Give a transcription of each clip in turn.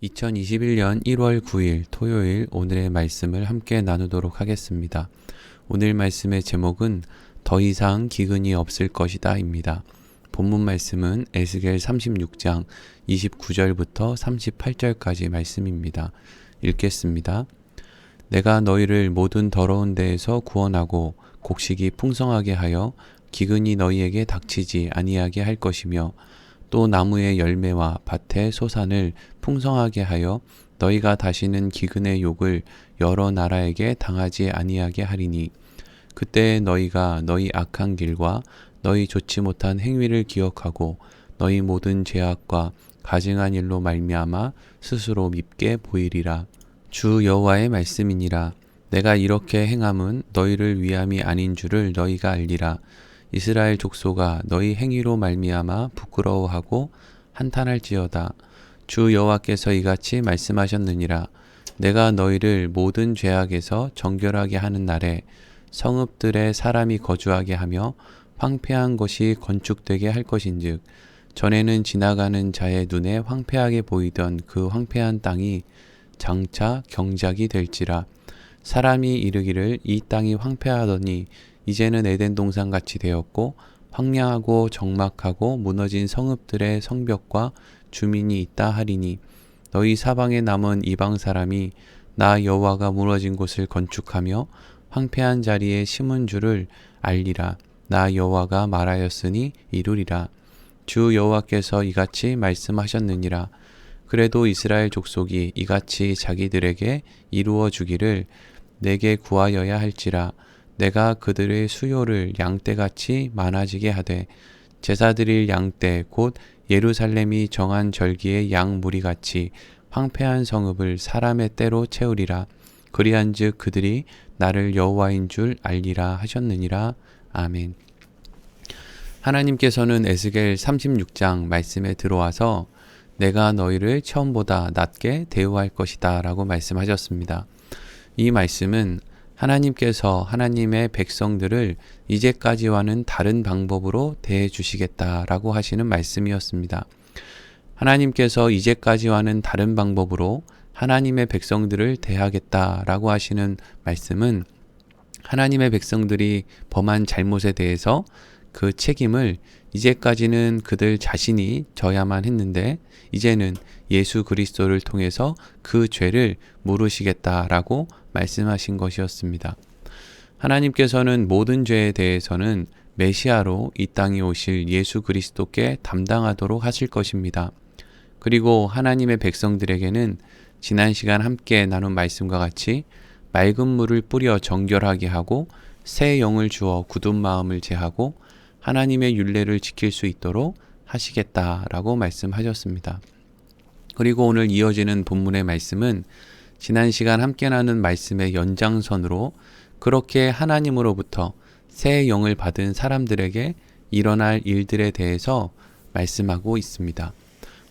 2021년 1월 9일 토요일 오늘의 말씀을 함께 나누도록 하겠습니다. 오늘 말씀의 제목은 더 이상 기근이 없을 것이다 입니다. 본문 말씀은 에스겔 36장 29절부터 38절까지 말씀입니다. 읽겠습니다. 내가 너희를 모든 더러운 데에서 구원하고 곡식이 풍성하게 하여 기근이 너희에게 닥치지 아니하게 할 것이며 또 나무의 열매와 밭의 소산을 풍성하게 하여 너희가 다시는 기근의 욕을 여러 나라에게 당하지 아니하게 하리니 그때 너희가 너희 악한 길과 너희 좋지 못한 행위를 기억하고 너희 모든 죄악과 가증한 일로 말미암아 스스로 밉게 보이리라. 주 여호와의 말씀이니라. 내가 이렇게 행함은 너희를 위함이 아닌 줄을 너희가 알리라. 이스라엘 족속아 너희 행위로 말미암아 부끄러워하고 한탄할지어다. 주 여호와께서 이같이 말씀하셨느니라. 내가 너희를 모든 죄악에서 정결하게 하는 날에 성읍들에 사람이 거주하게 하며 황폐한 것이 건축되게 할 것인즉 전에는 지나가는 자의 눈에 황폐하게 보이던 그 황폐한 땅이 장차 경작이 될지라. 사람이 이르기를 이 땅이 황폐하더니 이제는 에덴 동산같이 되었고 황량하고 적막하고 무너진 성읍들의 성벽과 주민이 있다 하리니 너희 사방에 남은 이방 사람이 나 여호와가 무너진 곳을 건축하며 황폐한 자리에 심은 줄을 알리라. 나 여호와가 말하였으니 이루리라. 주 여호와께서 이같이 말씀하셨느니라. 그래도 이스라엘 족속이 이같이 자기들에게 이루어 주기를 내게 구하여야 할지라. 내가 그들의 수요를 양떼같이 많아지게 하되 제사드릴 양떼 곧 예루살렘이 정한 절기의 양 무리같이 황폐한 성읍을 사람의 떼로 채우리라. 그리한즉 그들이 나를 여호와인 줄 알리라 하셨느니라. 아멘. 하나님께서는 에스겔 36장 말씀에 들어와서 내가 너희를 처음보다 낮게 대우할 것이다 라고 말씀하셨습니다. 이 말씀은 하나님께서 하나님의 백성들을 이제까지와는 다른 방법으로 대해 주시겠다라고 하시는 말씀이었습니다. 하나님께서 이제까지와는 다른 방법으로 하나님의 백성들을 대하겠다라고 하시는 말씀은 하나님의 백성들이 범한 잘못에 대해서 그 책임을 이제까지는 그들 자신이 져야만 했는데 이제는 예수 그리스도를 통해서 그 죄를 물으시겠다라고 말씀하신 것이었습니다. 하나님께서는 모든 죄에 대해서는 메시아로 이 땅에 오실 예수 그리스도께 담당하도록 하실 것입니다. 그리고 하나님의 백성들에게는 지난 시간 함께 나눈 말씀과 같이 맑은 물을 뿌려 정결하게 하고 새 영을 주어 굳은 마음을 제하고 하나님의 율례를 지킬 수 있도록 하시겠다라고 말씀하셨습니다. 그리고 오늘 이어지는 본문의 말씀은 지난 시간 함께 나눈 말씀의 연장선으로 그렇게 하나님으로부터 새 영을 받은 사람들에게 일어날 일들에 대해서 말씀하고 있습니다.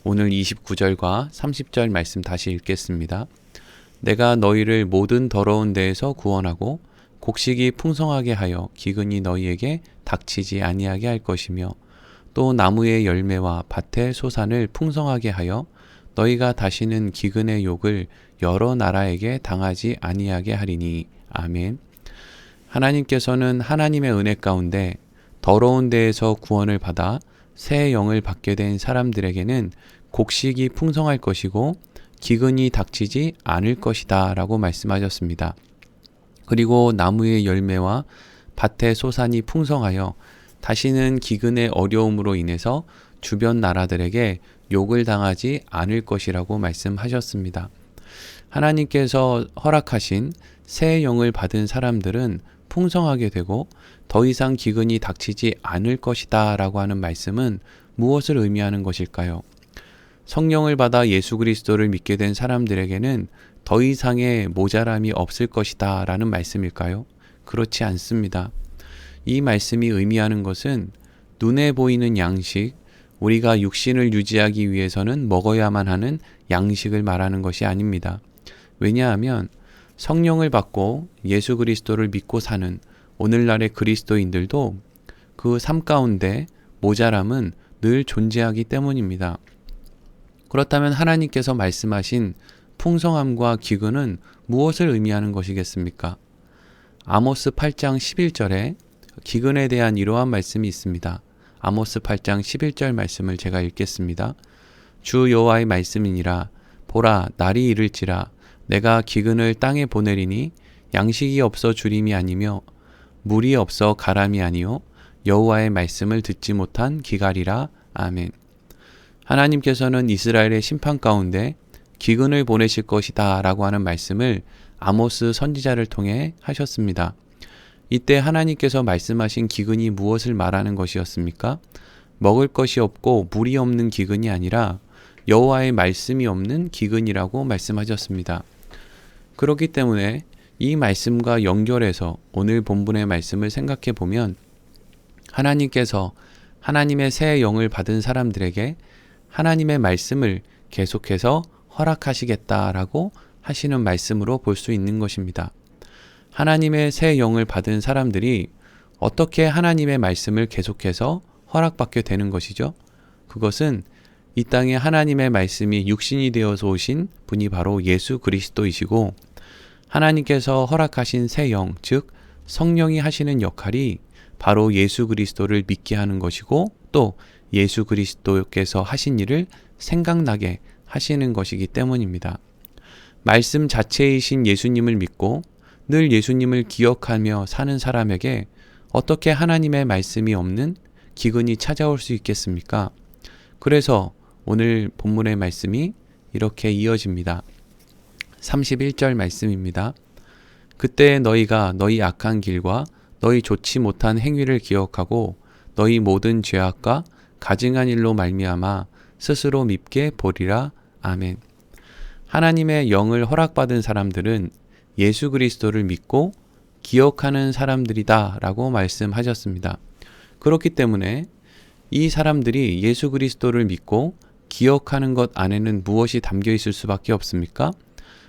오늘 29절과 30절 말씀 다시 읽겠습니다. 내가 너희를 모든 더러운 데에서 구원하고 곡식이 풍성하게 하여 기근이 너희에게 닥치지 아니하게 할 것이며 또 나무의 열매와 밭의 소산을 풍성하게 하여 너희가 다시는 기근의 욕을 여러 나라에게 당하지 아니하게 하리니. 아멘. 하나님께서는 하나님의 은혜 가운데 더러운 데에서 구원을 받아 새 영을 받게 된 사람들에게는 곡식이 풍성할 것이고 기근이 닥치지 않을 것이다 라고 말씀하셨습니다. 그리고 나무의 열매와 밭의 소산이 풍성하여 다시는 기근의 어려움으로 인해서 주변 나라들에게 욕을 당하지 않을 것이라고 말씀하셨습니다. 하나님께서 허락하신 새 영을 받은 사람들은 풍성하게 되고 더 이상 기근이 닥치지 않을 것이다 라고 하는 말씀은 무엇을 의미하는 것일까요? 성령을 받아 예수 그리스도를 믿게 된 사람들에게는 더 이상의 모자람이 없을 것이다 라는 말씀일까요? 그렇지 않습니다. 이 말씀이 의미하는 것은 눈에 보이는 양식, 우리가 육신을 유지하기 위해서는 먹어야만 하는 양식을 말하는 것이 아닙니다. 왜냐하면 성령을 받고 예수 그리스도를 믿고 사는 오늘날의 그리스도인들도 그 삶 가운데 모자람은 늘 존재하기 때문입니다. 그렇다면 하나님께서 말씀하신 풍성함과 기근은 무엇을 의미하는 것이겠습니까? 아모스 8장 11절에 기근에 대한 이러한 말씀이 있습니다. 아모스 8장 11절 말씀을 제가 읽겠습니다. 주 여호와의 말씀이니라. 보라, 날이 이를지라. 내가 기근을 땅에 보내리니 양식이 없어 주림이 아니며 물이 없어 가람이 아니요 여호와의 말씀을 듣지 못한 기갈이라. 아멘. 하나님께서는 이스라엘의 심판 가운데 기근을 보내실 것이다 라고 하는 말씀을 아모스 선지자를 통해 하셨습니다. 이때 하나님께서 말씀하신 기근이 무엇을 말하는 것이었습니까? 먹을 것이 없고 물이 없는 기근이 아니라 여호와의 말씀이 없는 기근이라고 말씀하셨습니다. 그렇기 때문에 이 말씀과 연결해서 오늘 본문의 말씀을 생각해 보면 하나님께서 하나님의 새 영을 받은 사람들에게 하나님의 말씀을 계속해서 허락하시겠다라고 하시는 말씀으로 볼 수 있는 것입니다. 하나님의 새 영을 받은 사람들이 어떻게 하나님의 말씀을 계속해서 허락받게 되는 것이죠? 그것은 이 땅에 하나님의 말씀이 육신이 되어서 오신 분이 바로 예수 그리스도이시고 하나님께서 허락하신 새 영, 즉 성령이 하시는 역할이 바로 예수 그리스도를 믿게 하는 것이고 또 예수 그리스도께서 하신 일을 생각나게 하시는 것이기 때문입니다. 말씀 자체이신 예수님을 믿고 늘 예수님을 기억하며 사는 사람에게 어떻게 하나님의 말씀이 없는 기근이 찾아올 수 있겠습니까? 그래서 오늘 본문의 말씀이 이렇게 이어집니다. 31절 말씀입니다. 그때 너희가 너희 악한 길과 너희 좋지 못한 행위를 기억하고 너희 모든 죄악과 가증한 일로 말미암아 스스로 밉게 보리라. 아멘. 하나님의 영을 허락받은 사람들은 예수 그리스도를 믿고 기억하는 사람들이다 라고 말씀하셨습니다. 그렇기 때문에 이 사람들이 예수 그리스도를 믿고 기억하는 것 안에는 무엇이 담겨 있을 수밖에 없습니까?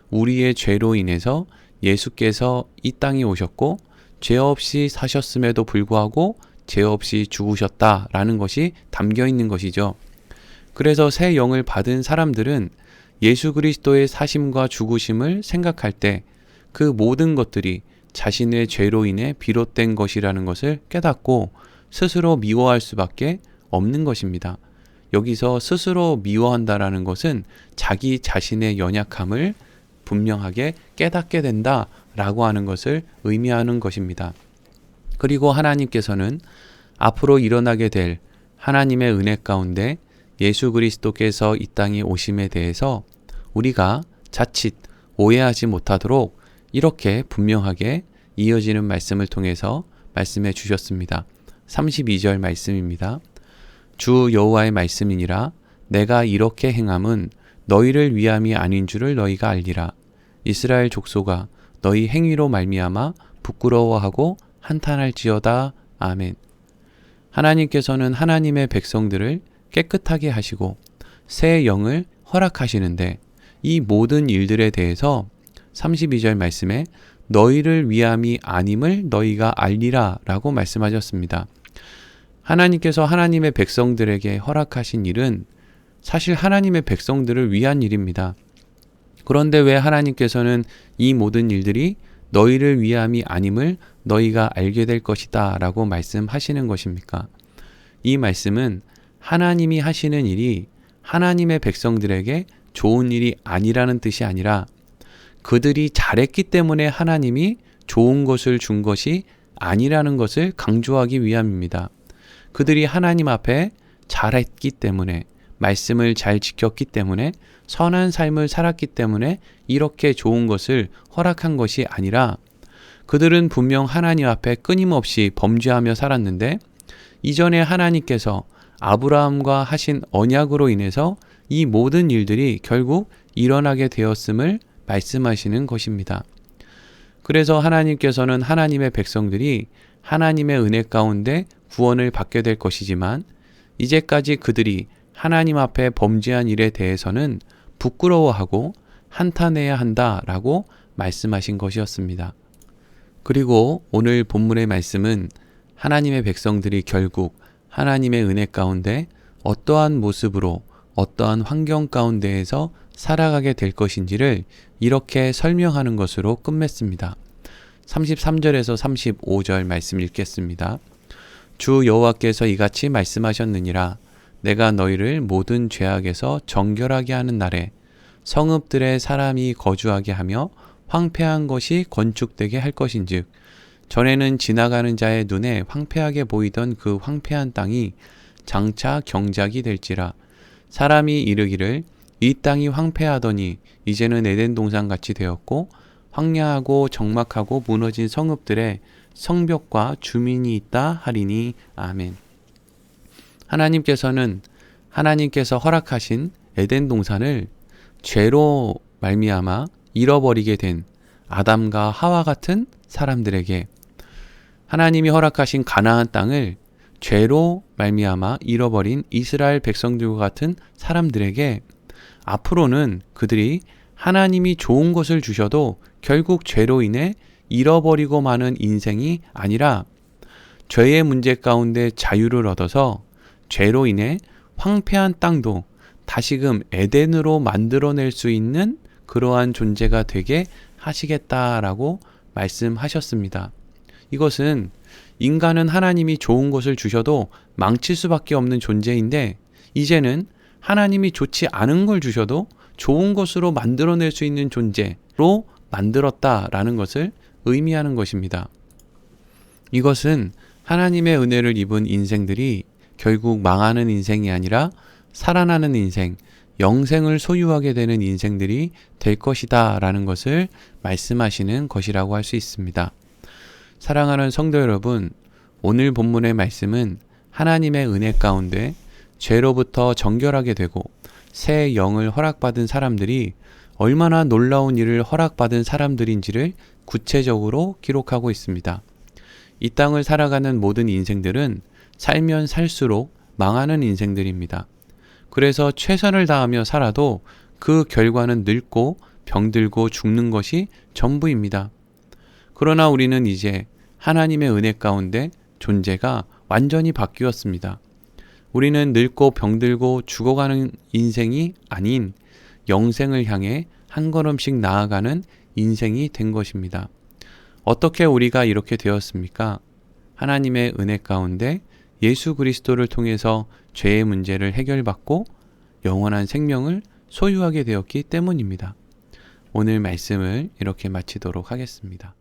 우리의 죄로 인해서 예수께서 이 땅에 오셨고 죄 없이 사셨음에도 불구하고 죄 없이 죽으셨다라는 것이 담겨 있는 것이죠. 그래서 새 영을 받은 사람들은 예수 그리스도의 사심과 죽으심을 생각할 때 그 모든 것들이 자신의 죄로 인해 비롯된 것이라는 것을 깨닫고 스스로 미워할 수밖에 없는 것입니다. 여기서 스스로 미워한다라는 것은 자기 자신의 연약함을 분명하게 깨닫게 된다라고 하는 것을 의미하는 것입니다. 그리고 하나님께서는 앞으로 일어나게 될 하나님의 은혜 가운데 예수 그리스도께서 이 땅에 오심에 대해서 우리가 자칫 오해하지 못하도록 이렇게 분명하게 이어지는 말씀을 통해서 말씀해 주셨습니다. 32절 말씀입니다. 주 여호와의 말씀이니라. 내가 이렇게 행함은 너희를 위함이 아닌 줄을 너희가 알리라. 이스라엘 족속아 너희 행위로 말미암아 부끄러워하고 한탄할지어다. 아멘. 하나님께서는 하나님의 백성들을 깨끗하게 하시고 새 영을 허락하시는데 이 모든 일들에 대해서 32절 말씀에 너희를 위함이 아님을 너희가 알리라 라고 말씀하셨습니다. 하나님께서 하나님의 백성들에게 허락하신 일은 사실 하나님의 백성들을 위한 일입니다. 그런데 왜 하나님께서는 이 모든 일들이 너희를 위함이 아님을 너희가 알게 될 것이다 라고 말씀하시는 것입니까? 이 말씀은 하나님이 하시는 일이 하나님의 백성들에게 좋은 일이 아니라는 뜻이 아니라 그들이 잘했기 때문에 하나님이 좋은 것을 준 것이 아니라는 것을 강조하기 위함입니다. 그들이 하나님 앞에 잘했기 때문에 말씀을 잘 지켰기 때문에 선한 삶을 살았기 때문에 이렇게 좋은 것을 허락한 것이 아니라 그들은 분명 하나님 앞에 끊임없이 범죄하며 살았는데 이전에 하나님께서 아브라함과 하신 언약으로 인해서 이 모든 일들이 결국 일어나게 되었음을 말씀하시는 것입니다. 그래서 하나님께서는 하나님의 백성들이 하나님의 은혜 가운데 구원을 받게 될 것이지만 이제까지 그들이 하나님 앞에 범죄한 일에 대해서는 부끄러워하고 한탄해야 한다라고 말씀하신 것이었습니다. 그리고 오늘 본문의 말씀은 하나님의 백성들이 결국 하나님의 은혜 가운데 어떠한 모습으로 어떠한 환경 가운데에서 살아가게 될 것인지를 이렇게 설명하는 것으로 끝맺습니다. 33절에서 35절 말씀 읽겠습니다. 주 여호와께서 이같이 말씀하셨느니라. 내가 너희를 모든 죄악에서 정결하게 하는 날에 성읍들에 사람이 거주하게 하며 황폐한 것이 건축되게 할 것인즉 전에는 지나가는 자의 눈에 황폐하게 보이던 그 황폐한 땅이 장차 경작이 될지라. 사람이 이르기를 이 땅이 황폐하더니 이제는 에덴 동산같이 되었고 황량하고 적막하고 무너진 성읍들에 성벽과 주민이 있다 하리니. 아멘. 하나님께서 허락하신 에덴 동산을 죄로 말미암아 잃어버리게 된 아담과 하와 같은 사람들에게, 하나님이 허락하신 가나안 땅을 죄로 말미암아 잃어버린 이스라엘 백성들과 같은 사람들에게 앞으로는 그들이 하나님이 좋은 것을 주셔도 결국 죄로 인해 잃어버리고 마는 인생이 아니라 죄의 문제 가운데 자유를 얻어서 죄로 인해 황폐한 땅도 다시금 에덴으로 만들어낼 수 있는 그러한 존재가 되게 하시겠다라고 말씀하셨습니다. 이것은 인간은 하나님이 좋은 것을 주셔도 망칠 수밖에 없는 존재인데 이제는 하나님이 좋지 않은 걸 주셔도 좋은 것으로 만들어낼 수 있는 존재로 만들었다라는 것을 의미하는 것입니다. 이것은 하나님의 은혜를 입은 인생들이 결국 망하는 인생이 아니라 살아나는 인생, 영생을 소유하게 되는 인생들이 될 것이다 라는 것을 말씀하시는 것이라고 할 수 있습니다. 사랑하는 성도 여러분, 오늘 본문의 말씀은 하나님의 은혜 가운데 죄로부터 정결하게 되고 새 영을 허락받은 사람들이 얼마나 놀라운 일을 허락받은 사람들인지를 구체적으로 기록하고 있습니다. 이 땅을 살아가는 모든 인생들은 살면 살수록 망하는 인생들입니다. 그래서 최선을 다하며 살아도 그 결과는 늙고 병들고 죽는 것이 전부입니다. 그러나 우리는 이제 하나님의 은혜 가운데 존재가 완전히 바뀌었습니다. 우리는 늙고 병들고 죽어가는 인생이 아닌 영생을 향해 한 걸음씩 나아가는 인생이 된 것입니다. 어떻게 우리가 이렇게 되었습니까? 하나님의 은혜 가운데 예수 그리스도를 통해서 죄의 문제를 해결받고 영원한 생명을 소유하게 되었기 때문입니다. 오늘 말씀을 이렇게 마치도록 하겠습니다.